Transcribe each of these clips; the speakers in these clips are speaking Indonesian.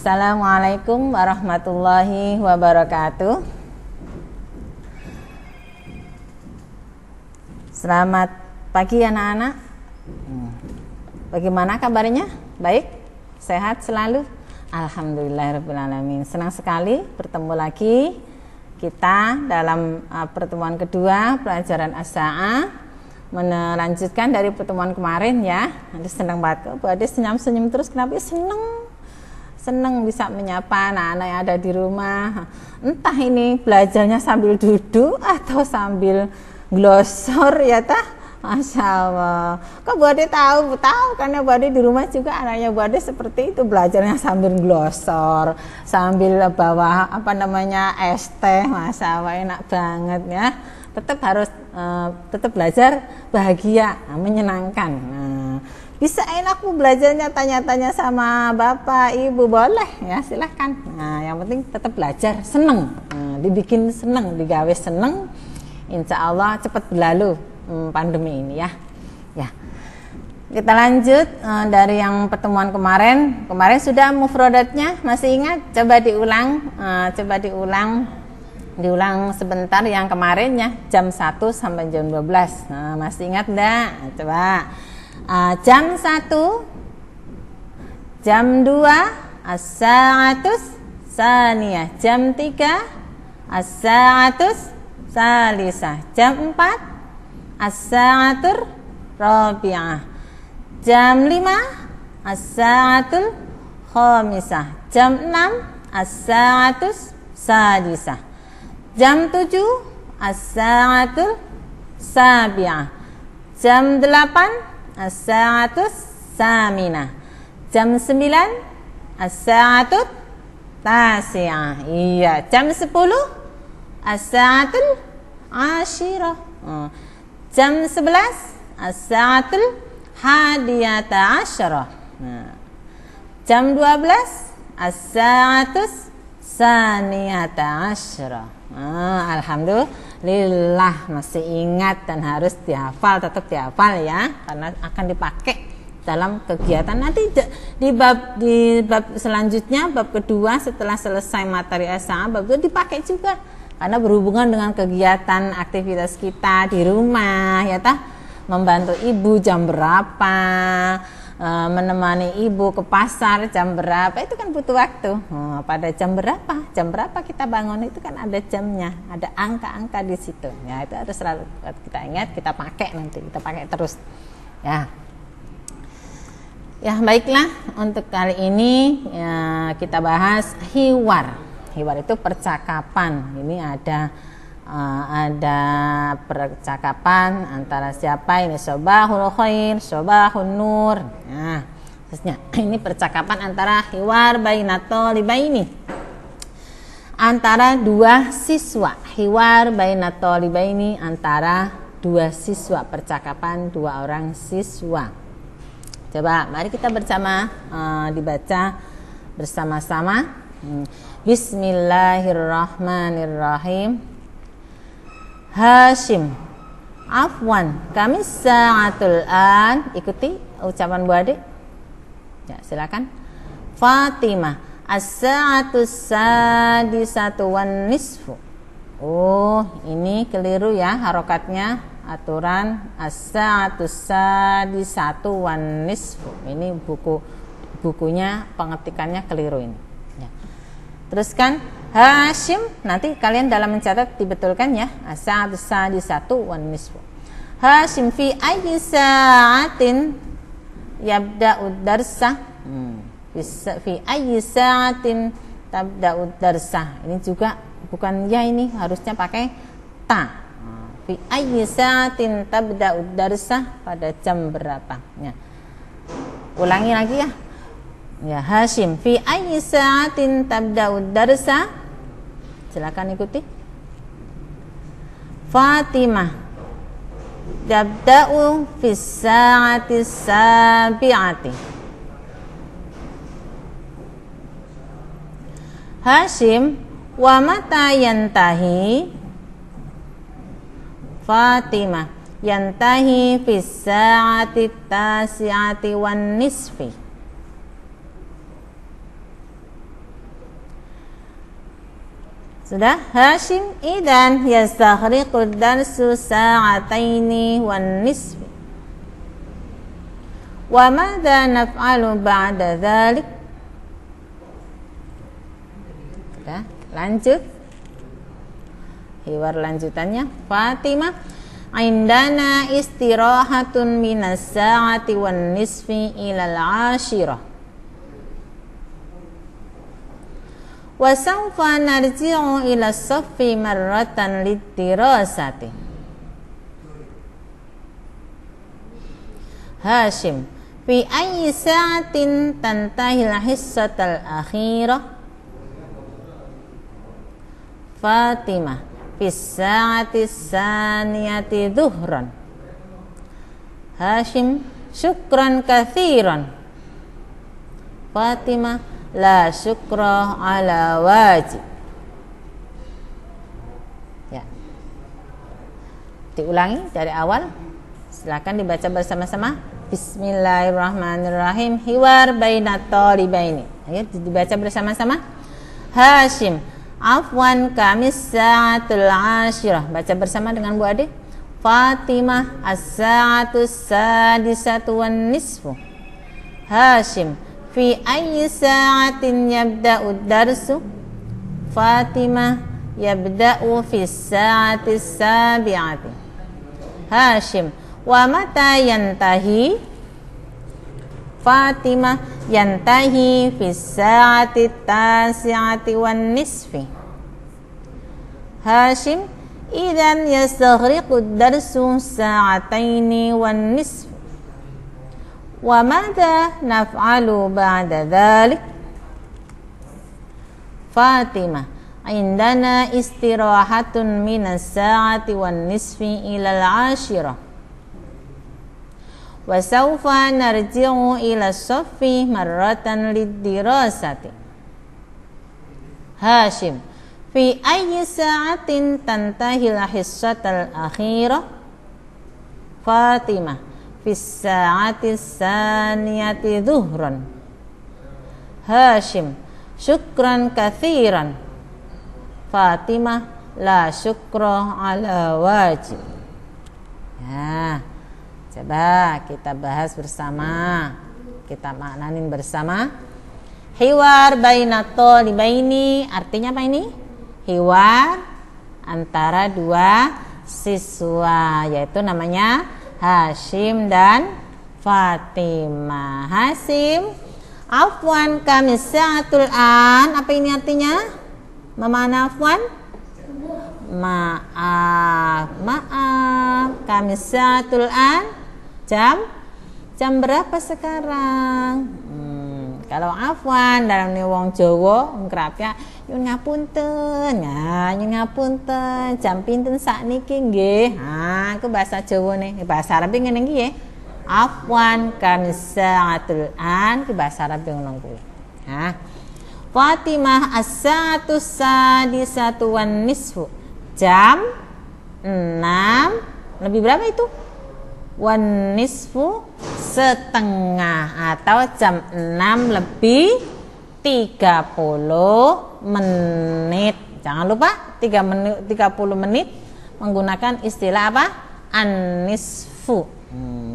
Assalamualaikum warahmatullahi wabarakatuh. Selamat pagi anak-anak. Bagaimana kabarnya? Baik? Sehat selalu? Alhamdulillahirrahmanirrahim. Senang sekali bertemu lagi kita dalam pertemuan kedua pelajaran As-Sa'ah, melanjutkan dari pertemuan kemarin ya. Nanti senang banget. Bu Ade senyum-senyum terus, kenapa? Senang bisa menyapa anak-anak yang ada di rumah. Entah ini belajarnya sambil duduk atau sambil glosor ya tah. Masya Allah. Kok Bu Ade tahu karena Bu Ade di rumah juga anaknya Bu Ade seperti itu, belajarnya sambil glosor, sambil bawa es teh. Masya Allah, enak banget ya. Tetap harus tetap belajar bahagia, menyenangkan. Bisa enak Bu belajarnya, tanya-tanya sama bapak ibu, boleh ya, silahkan. Yang penting tetap belajar seneng, dibikin seneng, digawe seneng. Insya Allah cepat berlalu pandemi ini ya. Kita lanjut dari yang pertemuan kemarin sudah mufradatnya, masih ingat? Coba diulang sebentar yang kemarin ya, jam 1 sampai jam 12. Masih ingat enggak? Coba. Jam 1, jam 2 as-sa'atus saniyah, jam 3 as-sa'atus salisah, jam 4 as-sa'atur rabi'ah, jam 5 as-sa'atul khamisah, jam 6 as-sa'atus sadisah, jam 7 as-sa'atul sabi'ah, jam 8 as-sa'atus saminah, jam 9 as-sa'atut tasi'ah. Iya, jam 10 as-sa'atul ashirah. Jam 11 as-sa'atul hadiyata asyarah. Jam 12 as-sa'atus saniyata asyarah. Alhamdulillah masih ingat dan harus dihafal, tetap dihafal ya, karena akan dipakai dalam kegiatan nanti di bab selanjutnya, bab kedua setelah selesai materi As-Sa'ah, bab itu dipakai juga karena berhubungan dengan kegiatan aktivitas kita di rumah ya tah, membantu ibu jam berapa, menemani ibu ke pasar jam berapa, itu kan butuh waktu. Pada jam berapa kita bangun, itu kan ada jamnya, ada angka-angka di situ ya, itu harus selalu kita ingat, kita pakai nanti, kita pakai terus ya. Baiklah, untuk kali ini ya, kita bahas hiwar itu percakapan. Ini ada percakapan antara siapa ini, sobahul khair, sobahun nur. Nah, khususnya ini percakapan antara hiwar bainato libaini, antara dua siswa. Hiwar bainato libaini, antara dua siswa, percakapan dua orang siswa. Coba mari kita bersama dibaca bersama-sama. Bismillahirrahmanirrahim. Hashim, afwan, kami sa'atul an. Ikuti ucapan Bu Ade ya, silakan. Fatimah, as-sa'atus sadisatu wan nisfu. Oh, ini keliru ya harokatnya, aturan as-sa'atus sadisatu wan nisfu. Ini bukunya pengetikannya keliru ini ya. Teruskan Hashim, nanti kalian dalam mencatat dibetulkan ya. As-sa'atus sadisatu wan nisfu. Hashim, fi ayyi sa'atin yabda'ud darsah. Fi ayyi sa'atin tabda'ud darsah. Ini juga bukan ya, ini harusnya pakai ta. Fi ayyi sa'atin tabda'ud darsah, pada jam berapa ya. Ulangi lagi ya. Ya, Hashim, fi ayyi sa'atin tabda'ud darsah. Silakan ikuti. Fatimah, yabda'u fi sa'ati sabi'ati. Hashim, wa mata yantahi? Fatimah, yantahi fi sa'ati tasi'ati wan nisfi. Sudah? Hashim idan yastaghriqu darsu sa'ataini wan nisfi. Wa madza naf'alu ba'da dzalik? Sudah, lanjut. Hiwar lanjutannya. Fatimah, indana istirahatun minas sa'ati wan nisfi ilal 'ashirah. Wa sawfa narji'u ila saffi marratan lidirasati. Hashim, fi ayyi sa'atin tantahil hissatal akhirah? Fatimah, fi sa'ati saniyati dhuhran. Hashim, syukran kathiran. Fatimah, la syukra ala wajib. Ya. Diulangi dari awal. Silakan dibaca bersama-sama. Bismillahirrahmanirrahim. Hiwar bainat thalibaini. Ayo dibaca bersama-sama. Hashim, afwan kamis sa'atul 'ashirah. Baca bersama dengan Bu Ade. Fatimah, as-sa'atus sadisatu wan nisfu. Hashim, fi ayyi sa'atin yabda'u darsu? Fatimah, yabda'u fi sa'ati sabi'ati. Hashim, wa mata yantahi? Fatimah, yantahi fi sa'ati tasi'ati wan nisfi. Hashim, idan yastaghriqu darsu sa'ataini wan nisfi. Wa madza naf'alu ba'da dzalik? Fatimah, indana istirahatun minas sa'ati wan nisfi ilal 'ashirah. Wa sawfa narji'u ila saffi marratan lidirasati. Hashim, fi ayyi sa'atin tantahil hissatal akhirah? Fatimah, fi sa'ati saniyati dhuhran. Hashim, syukran kathiran. Fatimah, la syukra ala wajib. Ya, coba kita bahas bersama, kita maknanin bersama. Hiwar bainat thalibaini, artinya apa ini? Hiwar antara dua siswa, yaitu namanya Hashim dan Fatimah. Hashim, afwan kami sa'atul an. Apa ini artinya? Memana afwan? Maaf, kami sa'atul an. Jam berapa sekarang? Kalau afwan dalam wong Jawa ngrapya nyun ngapunten. Ya, nyun ngapunten. Jam pinten sakniki nggih? Ha, iku bahasa Jawa nih. Bahasa Arab ngene iki nggih. Afwan kan sa'atul an, ki bahasa Arab ngono kuwi. Ha. Fatimah as-sa'atu sadisatu wan nisfu. Jam 6 lebih berapa itu? Wan nisfu, setengah, atau jam 6 lebih 30 menit. Jangan lupa 30 menit menggunakan istilah apa? An-nisfu.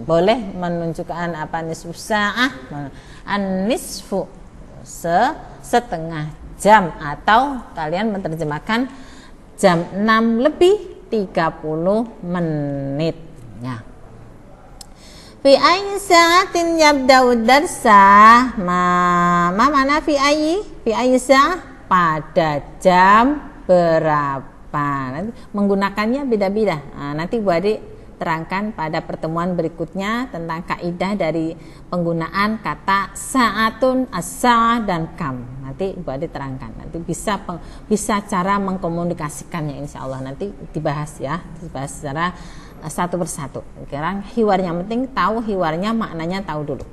Boleh menunjukkan apa nisfu sa'ah. An-nisfu, setengah jam, atau kalian menerjemahkan jam 6 lebih 30 menit. Ya. Fi ayyi sa'atin yabda'u darsa? Mana fi ayyi? Fi ayyi sa'ah? Pada jam berapa? Nanti menggunakannya beda-beda. Nah, nanti Bu Adik terangkan pada pertemuan berikutnya tentang kaidah dari penggunaan kata sa'atun, as-sa'ah, dan kam. Nanti Bu Adik terangkan. Nanti bisa cara mengkomunikasikannya, insya Allah nanti dibahas ya, dibahas secara satu persatu. Sekarang hiwarnya penting, tahu hiwarnya, maknanya tahu dulu.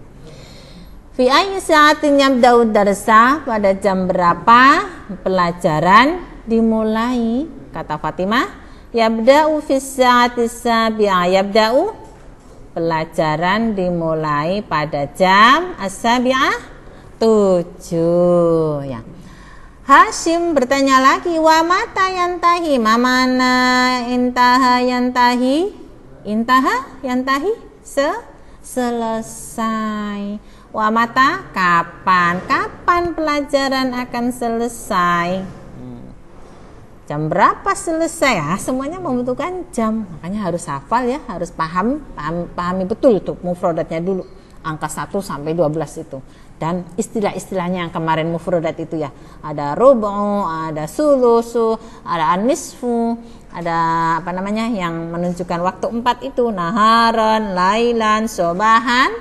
Fi ayyi sa'atin yabda'u darsa? Pada jam berapa pelajaran dimulai? Kata Fatimah, yabda'u fis sa'ati sabi'ah. Yabda'u, pelajaran dimulai pada jam as-sabi'ah, 7 ya. Hashim bertanya lagi, wa mata yantahi, mamana intaha yantahi, intaha yantahi, selesai. Wa mata kapan, kapan pelajaran akan selesai. Jam berapa selesai? Semuanya membutuhkan jam, makanya harus hafal ya, harus pahami betul tuh mufradatnya dulu, angka 1 sampai 12 itu. Dan istilah-istilahnya yang kemarin mufradat itu ya, ada rubu, ada sulusu, ada anisfu, ada apa namanya yang menunjukkan waktu 4 itu, naharan, lailan, sobahan,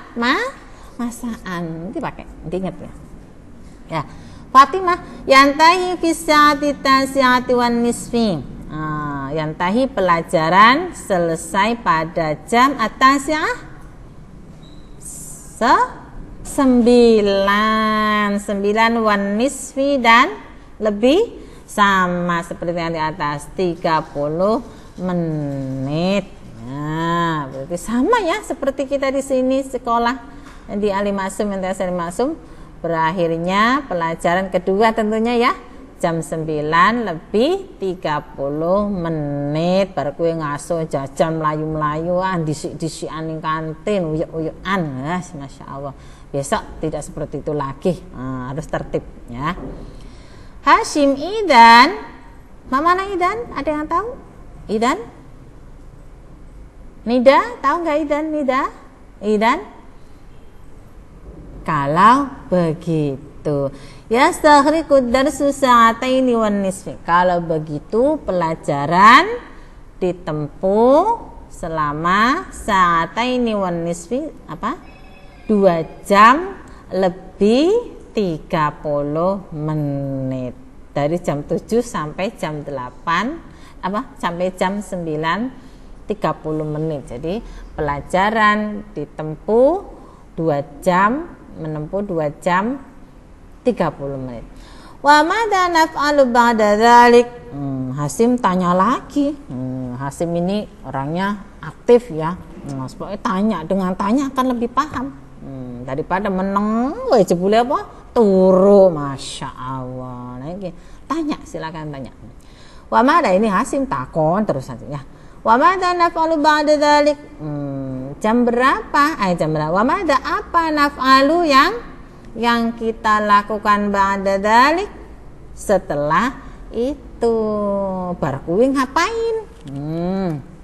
masaan. Nanti pakai, nanti ingat ya. Ya, Fatimah, yantahi fi sa'ati tasi'ati wan nisfi. Yantahi pelajaran selesai pada jam at-tasi'ah 9 wan nisfi dan lebih, sama seperti yang di atas 30 menit. Nah, berarti sama ya seperti kita di sini sekolah di Alimasum, MTS Alimasum. Berakhirnya pelajaran kedua tentunya ya jam 9 lebih 30 menit baru kue ngaso jajan melayu-melayuan disik-disikan ning kantin uyuk-uyukan. Masya Allah, besok tidak seperti itu lagi. Harus tertib ya. Hashim, Idan, mana Idan? Ada yang tahu? Idan? Nida, tahu nggak Idan? Idan? Kalau begitu, yastaghriqu darsu sa'ataini wan nisfi. Kalau begitu pelajaran ditempuh selama sa'ataini wan nisfi, apa? 2 jam lebih 30 menit. Dari jam 7 sampai jam 8, sampai jam 9 30 menit. Jadi pelajaran ditempuh 2 jam, menempuh 2 jam 30 menit. Wa madza naf'alu ba'da dzalik? Hasim tanya lagi. Hasim ini orangnya aktif ya. Pokoknya tanya, dengan tanya akan lebih paham. Daripada meneng we jebule apa? Turu, Masya Allah. Nah, ini tanya, silakan tanya. Wa madza, ini Hasim takon terus saja ya. Wa madza naf'alu ba'da dzalik? Jam berapa? Jam berapa? Wa madza, apa naf'alu yang kita lakukan ba'da dzalik? Setelah itu. Bar kuwi ngapain?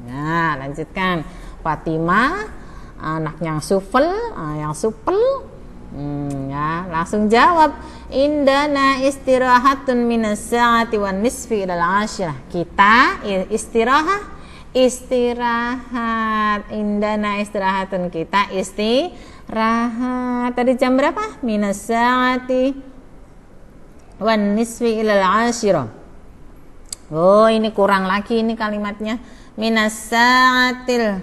Nah, lanjutkan. Fatimah, anaknya yang supel, ya, langsung jawab, indana istirahatun minas sa'ati wan nisfi ilal 'ashirah. Kita istirahat, indana istirahatun, kita istirahat. Tadi jam berapa? Minas sa'ati wan nisfi ilal 'ashirah. Oh, ini kurang lagi ini kalimatnya. Minas sa'atil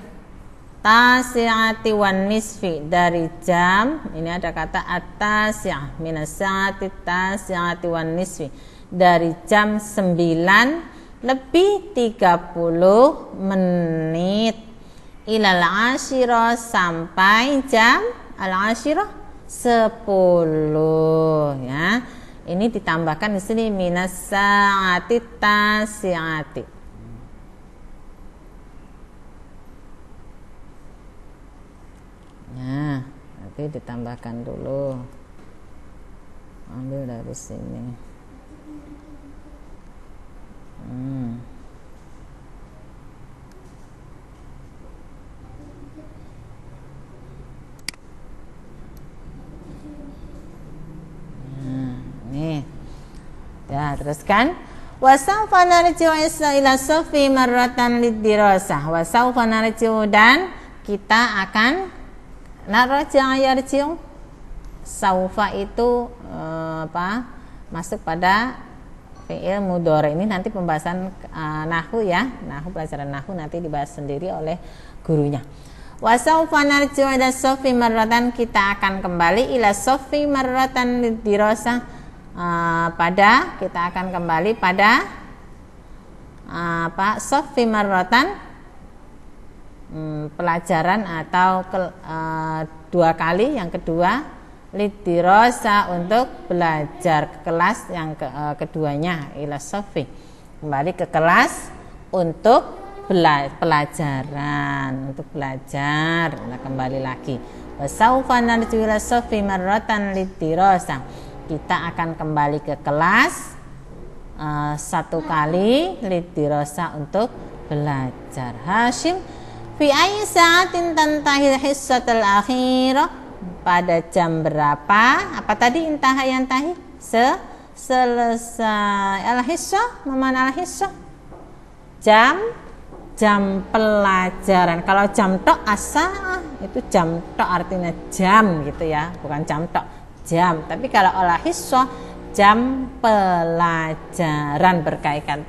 tasi'ati wan nisfi, dari jam, ini ada kata at-tasi'ah, minas sa'ati tasi'ati wan nisfi, dari jam 9 lebih 30 menit ilal 'ashirah, sampai jam al-'ashirah 10 ya. Ini ditambahkan di sini minas sa'ati tasi'ati. Nah, nanti ditambahkan dulu. Ambil dari sini. Nih. Ya, teruskan. Wasaufa narji'u ila safi marratan lidirasah. Wasaufa narji'u, dan kita akan narja'a yarji'u. Saufa itu masuk pada fi'il mudhari. Ini nanti pembahasan nahwu ya. Nahwu, pelajaran nahwu nanti dibahas sendiri oleh gurunya. Wasaufa narji'u ila safi marratan, kita akan kembali ila safi marratan lidirasah. Kita akan kembali pada safi marratan, pelajaran atau 2 kali, yang kedua lidirasa untuk belajar, ke kelas yang keduanya, ila sofi, kembali ke kelas untuk pelajaran, untuk belajar. Nah, kembali lagi. Wasaufa narju ila sofi marratan lidirasa. Kita akan kembali ke kelas satu kali lidirasa untuk belajar. Hashim, fi ayyi sa'atin tantahil hissatul akhirah? Pada jam berapa? Apa tadi intaha yang tahi? Selesai al-hissah, memana al-hissah? Jam pelajaran. Kalau jam tok asa itu jam tok artinya jam gitu ya, bukan jam tok, jam. Tapi kalau al-hissah jam pelajaran,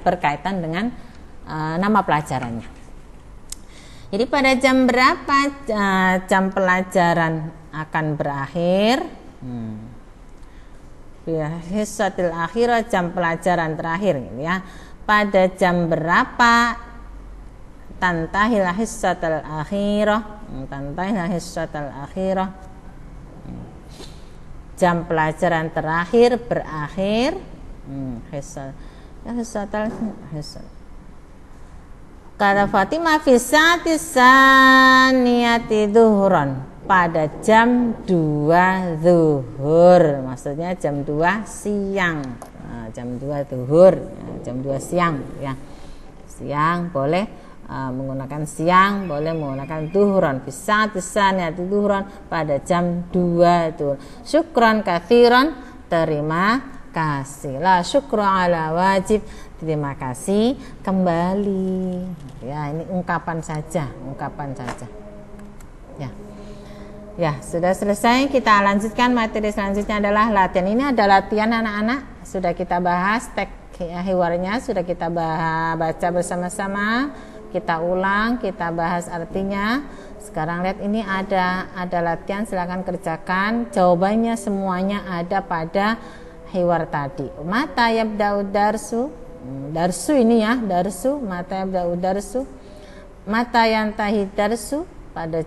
berkaitan dengan nama pelajarannya. Jadi pada jam berapa jam pelajaran akan berakhir? Hissatil akhirah, jam pelajaran terakhir gitu ya. Pada jam berapa tantahil hissatul akhirah? Tantahil hissatul akhirah. Jam pelajaran terakhir berakhir. Hissatul. Kata Fatimah fi sa'ati saniyati dhuhran, pada jam 2 zuhur, maksudnya jam 2 siang. Jam 2 zuhur, jam 2 siang ya. Siang boleh menggunakan siang, boleh menggunakan dhuhran. Fi sa'ati saniyati dhuhran, pada jam 2 zuhur. Syukran katsiran, terima kasih. La syukra ala wajib, terima kasih kembali. Ya, ini ungkapan saja. Ya, sudah selesai. Kita lanjutkan materi selanjutnya adalah latihan. Ini ada latihan anak-anak. Sudah kita bahas teks hiwarnya, sudah kita baca bersama-sama. Kita ulang, kita bahas artinya. Sekarang lihat ini ada latihan, silakan kerjakan. Jawabannya semuanya ada pada hiwar tadi. Mata yabda'u darsu. Darsu ini ya, darsu, mata yabda'u darsu. Mata yantahi darsu, pada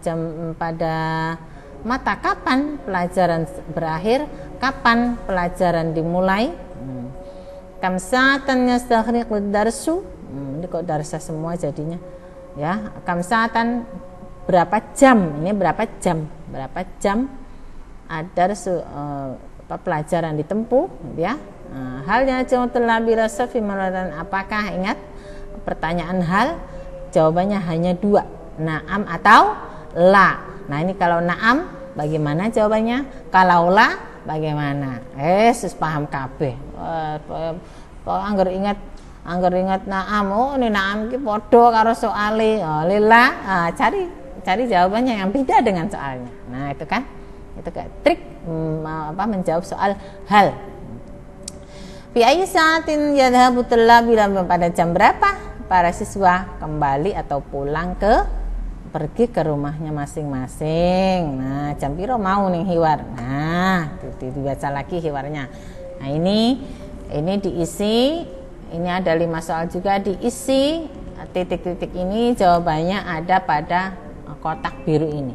mata kapan pelajaran berakhir, kapan pelajaran dimulai. Kam sa'atan yastaghriqu darsu. Ini kok darsa semua jadinya. Ya, kam sa'atan berapa jam? Ini berapa jam? Berapa jam ad-darsu pelajaran ditempuh ya. Halnya jawablah bila safi maratan, apakah ingat pertanyaan hal? Jawabannya hanya 2, na'am atau la. Nah, ini kalau na'am bagaimana jawabannya? Kalau la bagaimana? Sus paham kabeh. Angger ingat na'am, oh ini na'am ki padha karo soale. Lila, cari jawabannya yang beda dengan soalnya. Nah, itu kan trik menjawab soal hal. Fi ayyi sa'atin yadhhabu tullabu, pada jam berapa para siswa kembali atau pulang pergi ke rumahnya masing-masing. Nah, jam piro mau nih hiwar. Nah, dibaca lagi hiwarnya. Nah, ini diisi. Ini ada 5 soal juga diisi. Titik-titik ini jawabannya ada pada kotak biru ini.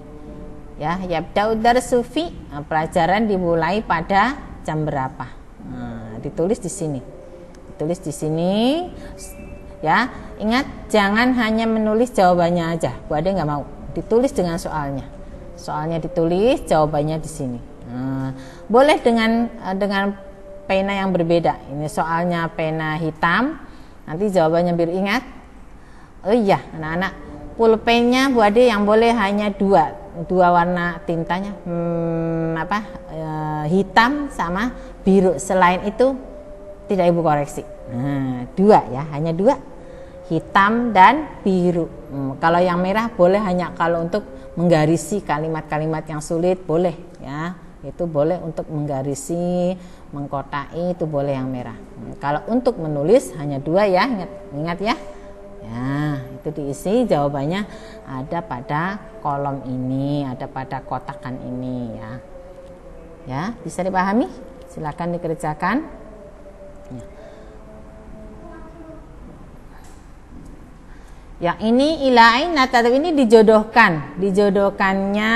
Ya, yabda'u darsu fi, pelajaran dimulai pada jam berapa. Nah, ditulis di sini. Ya, ingat jangan hanya menulis jawabannya aja. Bu Ade nggak mau. Ditulis dengan soalnya. Soalnya ditulis, jawabannya di sini. Nah, boleh dengan pena yang berbeda. Ini soalnya pena hitam, nanti jawabannya biru. Ingat. Oh iya, anak-anak, pulpennya Bu Ade yang boleh hanya 2 warna tintanya, hitam sama biru. Selain itu tidak Ibu koreksi. Nah, 2 ya, hanya 2, hitam dan biru. Kalau yang merah boleh hanya kalau untuk menggarisi kalimat-kalimat yang sulit boleh ya, itu boleh untuk menggarisi, mengkotai, itu boleh yang merah. Kalau untuk menulis hanya 2 ya, ingat ya. Ya, itu diisi, jawabannya ada pada kolom ini, ada pada kotakan ini ya. Ya, bisa dipahami? Silakan dikerjakan. Ya. Yang ini ilain, nah ini dijodohkannya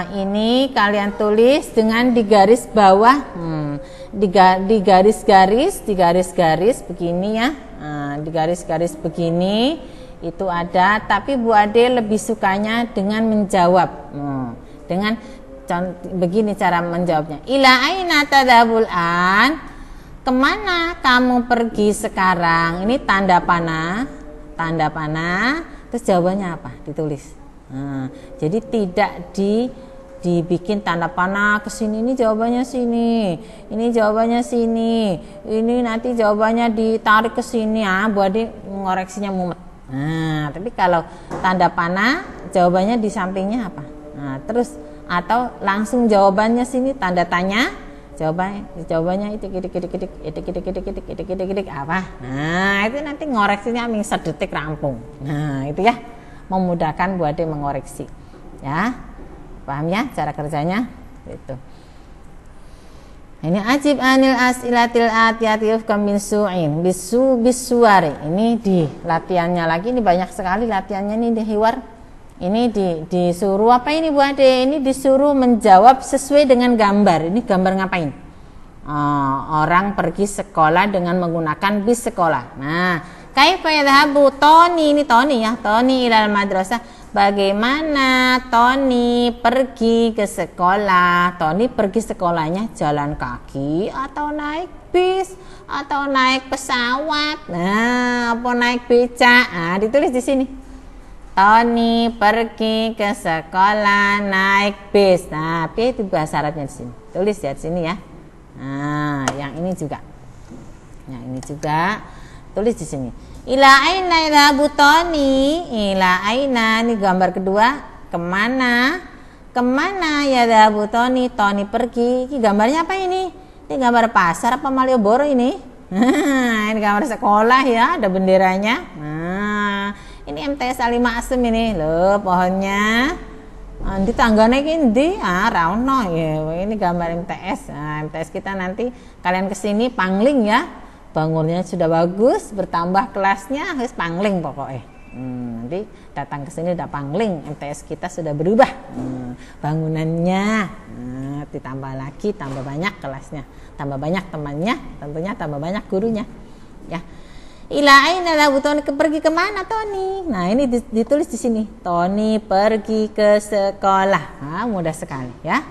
Ini kalian tulis dengan di garis bawah, di garis-garis begini ya. Di garis-garis begini itu ada, tapi Bu Ade lebih sukanya dengan menjawab. Dengan begini cara menjawabnya. Ila aina tadhabul an? Kemana kamu pergi sekarang? Ini tanda panah. Terus jawabannya apa? Ditulis. Jadi tidak dibikin tanda panah ke sini, ini jawabannya sini, ini jawabannya sini, ini nanti jawabannya ditarik ke sini. Bu Ade ngoreksinya mumet. Tapi kalau tanda panah jawabannya di sampingnya apa? Terus atau langsung jawabannya sini tanda tanya, jawabannya itu apa? Itu nanti ngoreksinya ming sedetik rampung. Itu ya, memudahkan Bu Ade mengoreksi. Ya, paham ya cara kerjanya? Itu. Ini ajib anil as'ilatil atiyatif kamin su'in bisuari. Ini di latihannya lagi, ini banyak sekali latihannya nih di hiwar. Ini disuruh apa ini Bu Ade? Ini disuruh menjawab sesuai dengan gambar. Ini gambar ngapain? Orang pergi sekolah dengan menggunakan bis sekolah. Nah, kaifa yadhhabu Tony, ini Tony ya, Tony ilal madrasah. Bagaimana Tony pergi ke sekolah? Tony pergi sekolahnya jalan kaki atau naik bis atau naik pesawat? Apa naik beca? Ditulis di sini. Tony pergi ke sekolah naik bis. P itu bahasa Arabnya di sini. Tulis ya di sini ya. Yang ini juga. Yang ini juga tulis di sini. Ila aina yadhhabu Tony? Ila aina, ini gambar kedua. Kemana? Kemana yadhhabu Tony? Tony pergi. Ini gambarnya apa ini? Ini gambar pasar apa Malioboro ini? Ini gambar sekolah ya, ada benderanya. Ini MTS Alimah Asem ini loh pohonnya. Di tanggane iki rauno ya. Ini gambar MTS. MTS kita nanti kalian kesini pangling ya. Bangunnya sudah bagus, bertambah kelasnya harus pangling pokoknya. Nanti datang ke sini udah pangling, MTS kita sudah berubah. Bangunannya ditambah lagi, tambah banyak kelasnya, tambah banyak temannya, tentunya tambah banyak gurunya. Ya. Ila aina lahu Tony, pergi kemana Tony? Nah ini ditulis di sini. Tony pergi ke sekolah. Mudah sekali ya.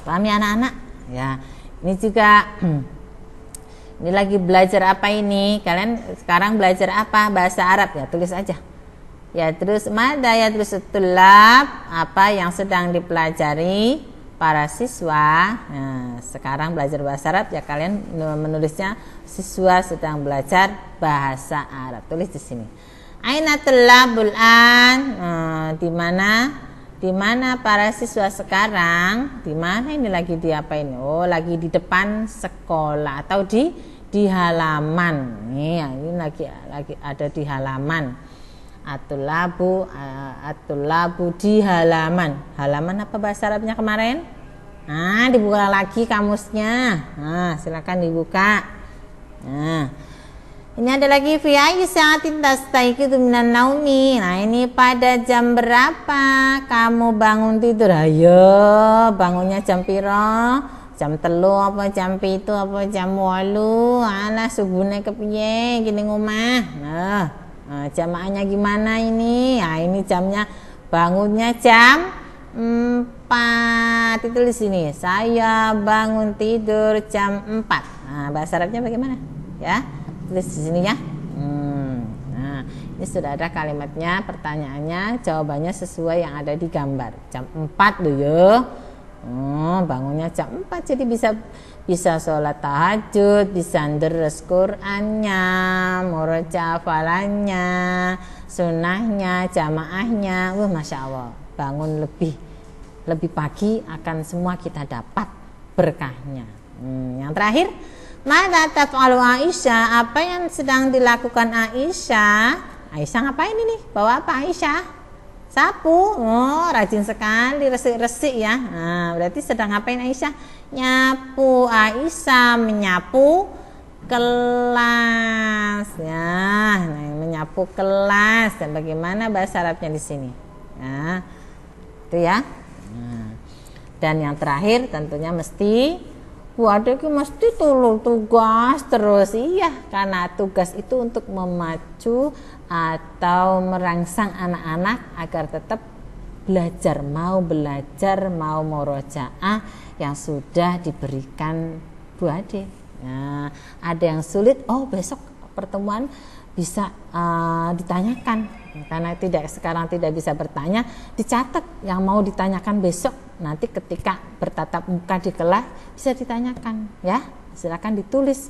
Paham ya anak-anak? Ya. Ini juga ini lagi belajar apa ini? Kalian sekarang belajar apa? Bahasa Arab ya, tulis aja. Ya terus mada ya terus tulab, apa yang sedang dipelajari para siswa. Nah, sekarang belajar bahasa Arab ya, kalian menulisnya siswa sedang belajar bahasa Arab. Tulis di sini. Aina tulabul an? Di mana para siswa sekarang? Di mana ini lagi di apa ini? Lagi di depan sekolah atau di halaman. Ini lagi ada di halaman. Atulabu di halaman. Halaman apa bahasa Arabnya kemarin? Dibuka lagi kamusnya. Silakan dibuka. Ini ada lagi fi ayyi sa'atin tastayqidu minan naumi. Nah, ini pada jam berapa kamu bangun tidur? Ayo, bangunnya jam piro? Jam 3 apa jam 7 apa jam 8? Alah subuhne kepiye gini ngomah. Jamaahnya gimana ini? Ini jamnya bangunnya jam 4. Itu di sini. Saya bangun tidur jam 4. Bahasa Arabnya bagaimana? Ya, tulis di sini ya. Nah, ini sudah ada kalimatnya, pertanyaannya, jawabannya sesuai yang ada di gambar. Jam 4 loh ya. Bangunnya jam 4, jadi bisa sholat tahajud, bisa deres Qur'annya, murojaah hafalannya, sunnahnya, jamaahnya. Masya Allah, bangun lebih pagi akan semua kita dapat berkahnya. Yang terakhir, mada taf'alu Aisyah? Apa yang sedang dilakukan Aisyah? Aisyah ngapain ini? Bawa apa Aisyah? Sapu. Rajin sekali, resik-resik ya. Berarti sedang ngapain Aisyah? Nyapu. Aisyah menyapu kelas ya. Menyapu kelas. Dan bagaimana bahasa Arabnya di sini? Ya. itu ya. Nah, dan yang terakhir tentunya mesti Bu Ade mesti tulung tugas terus, iya, karena tugas itu untuk memacu atau merangsang anak-anak agar tetap belajar, mau murojaah yang sudah diberikan Bu Ade. Nah, ada yang sulit, besok pertemuan bisa ditanyakan, karena sekarang tidak bisa bertanya, dicatat yang mau ditanyakan besok, nanti ketika bertatap muka di kelas bisa ditanyakan ya, silakan ditulis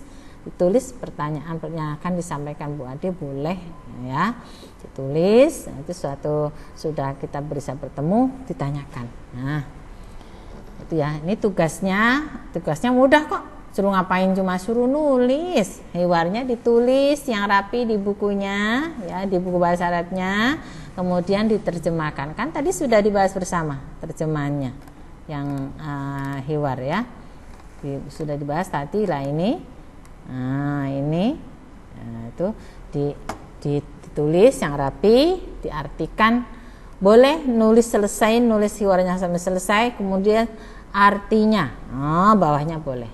pertanyaan yang akan disampaikan Bu Ade, boleh ya ditulis, nanti sudah kita bisa bertemu ditanyakan. Nah itu ya, ini tugasnya mudah kok. Suruh ngapain, cuma suruh nulis, hiwarnya ditulis yang rapi di bukunya ya, di buku bahasa Arabnya, kemudian diterjemahkan. Kan tadi sudah dibahas bersama terjemahannya yang hiwar ya, sudah dibahas tadi lah ini. Nah ini itu ditulis yang rapi, diartikan, boleh nulis hiwarnya sampai selesai, kemudian artinya bawahnya boleh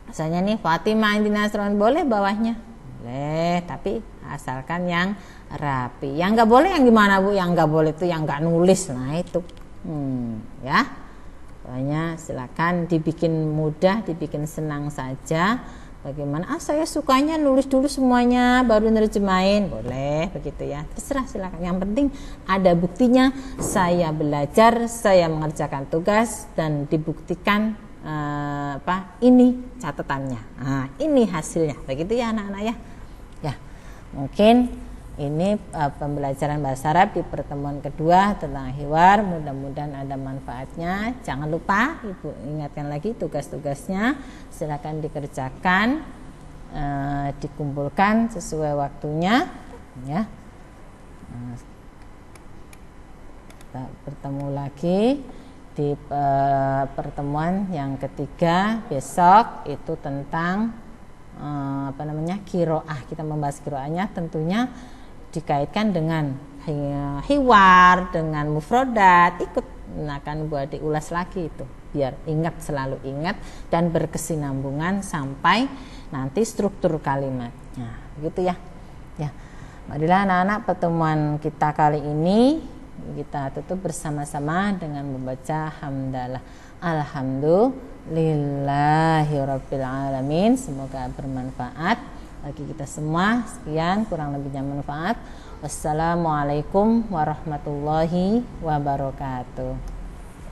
misalnya nih Fatimah inti Nasron, boleh bawahnya boleh, tapi asalkan yang rapi. Yang nggak boleh yang gimana Bu? Yang nggak boleh itu yang nggak nulis, nah itu ya pokoknya silakan dibikin mudah, dibikin senang saja. Bagaimana? Saya sukanya nulis dulu semuanya baru nerjemahin, boleh begitu ya, terserah, silakan. Yang penting ada buktinya, saya belajar, saya mengerjakan tugas dan dibuktikan ini catatannya, ini hasilnya, begitu ya anak-anak ya. Ya mungkin ini pembelajaran bahasa Arab di pertemuan kedua tentang hiwar, mudah-mudahan ada manfaatnya. Jangan lupa Ibu ingatkan lagi tugas-tugasnya, silakan dikerjakan, dikumpulkan sesuai waktunya ya. Kita bertemu lagi di pertemuan yang ketiga besok, itu tentang kiroah. Kita membahas kiroahnya, tentunya dikaitkan dengan hiwar, dengan mufrodat, ikut akan buat diulas lagi itu, biar selalu ingat dan berkesinambungan sampai nanti struktur kalimatnya, gitu ya. Ya, marilah anak-anak, pertemuan kita kali ini kita tutup bersama-sama dengan membaca hamdalah. Alhamdulillahirabbil alamin. Semoga bermanfaat bagi kita semua. Sekian, kurang lebihnya manfaat. Wassalamualaikum warahmatullahi wabarakatuh.